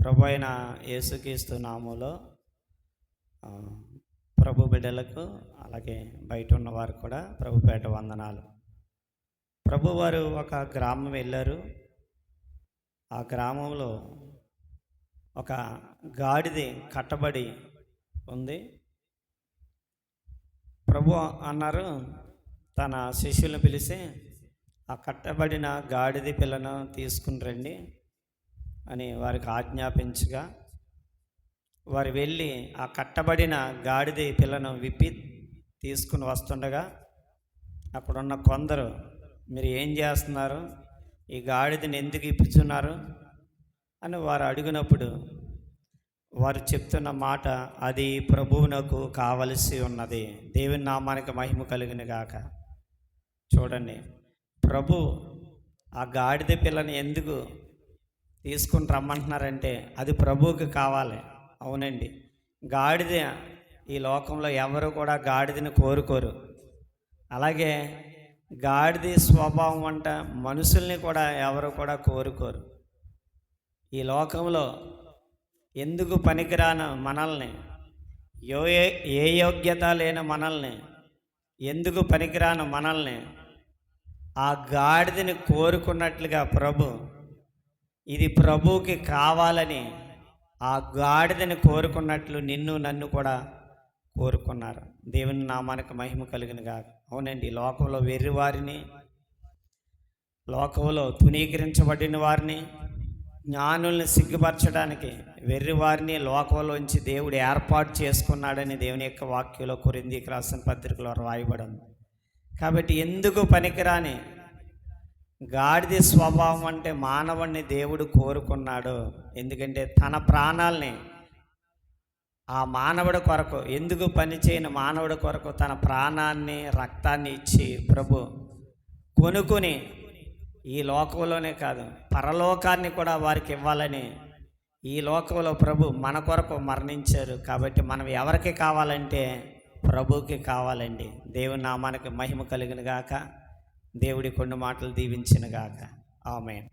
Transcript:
ప్రభు అయిన యేసుక్రీస్తు నామములో ప్రభు బిడ్డలకు అలాగే బయట ఉన్నవారు కూడా ప్రభుపేట వందనాలు. ప్రభువారు ఒక గ్రామం వెళ్ళారు. ఆ గ్రామంలో ఒక గాడిద కట్టబడి ఉంది. ప్రభు అన్నారు తన శిష్యులను పిలిచి, ఆ కట్టబడిన గాడిద పిల్లను తీసుకుని రండి అని వారికి ఆజ్ఞాపించగా, వారు వెళ్ళి ఆ కట్టబడిన గాడిద పిల్లను విప్పి తీసుకుని వస్తుండగా అక్కడున్న కొందరు, మీరు ఏం చేస్తున్నారు, ఈ గాడిదని ఎందుకు ఇప్పుచున్నారు అని వారు అడిగినప్పుడు వారు చెప్తున్న మాట, అది ప్రభువునకు కావలసి ఉన్నది. దేవుని నామానికి మహిమ కలిగిన గాక. చూడండి, ప్రభు ఆ గాడిద పిల్లని ఎందుకు తీసుకుని రమ్మంటున్నారంటే అది ప్రభువుకి కావాలి. అవునండి, గాడిద ఈ లోకంలో ఎవరు కూడా గాడిదని కోరుకోరు. అలాగే గాడిద స్వభావం అంట మనుషుల్ని కూడా ఎవరు కూడా కోరుకోరు. ఈ లోకంలో ఎందుకు పనికిరాని మనల్ని, ఏ యోగ్యత లేని మనల్ని, ఎందుకు పనికిరాని మనల్ని ఆ గాడిదని కోరుకున్నట్లుగా ప్రభు ఇది ప్రభువుకి కావాలని ఆ గాడిదని కోరుకున్నట్లు నిన్ను నన్ను కూడా కోరుకున్నారు. దేవుని నామానికి మహిమ కలిగిన గాక. అవునండి, లోకంలో వెర్రివారిని, లోకంలో తునీకరించబడిన వారిని, జ్ఞానుల్ని సిగ్గుపరచడానికి వెర్రివారిని లోకంలోంచి దేవుడు ఏర్పాటు చేసుకున్నాడని దేవుని యొక్క వాక్యంలో కొరింథీయులకు రాసిన పత్రికలో రాయబడింది. కాబట్టి ఎందుకు పనికిరాని గాడిద స్వభావం అంటే మానవుణ్ణి దేవుడు కోరుకున్నాడు. ఎందుకంటే తన ప్రాణాలని ఆ మానవుడి కొరకు, ఎందుకు పనిచేయని మానవుడి కొరకు తన ప్రాణాన్ని రక్తాన్ని ఇచ్చి ప్రభు కొనుక్కుని ఈ లోకంలోనే కాదు పరలోకాన్ని కూడా వారికి ఇవ్వాలని ఈ లోకంలో ప్రభు మన కొరకు మరణించారు. కాబట్టి మనం ఎవరికి కావాలంటే ప్రభువుకి కావాలండి. దేవుని నామానికి మహిమ కలిగిన గాక. దేవుడి కొన్ని మాటలు దీవించిన గాక. ఆమేన్.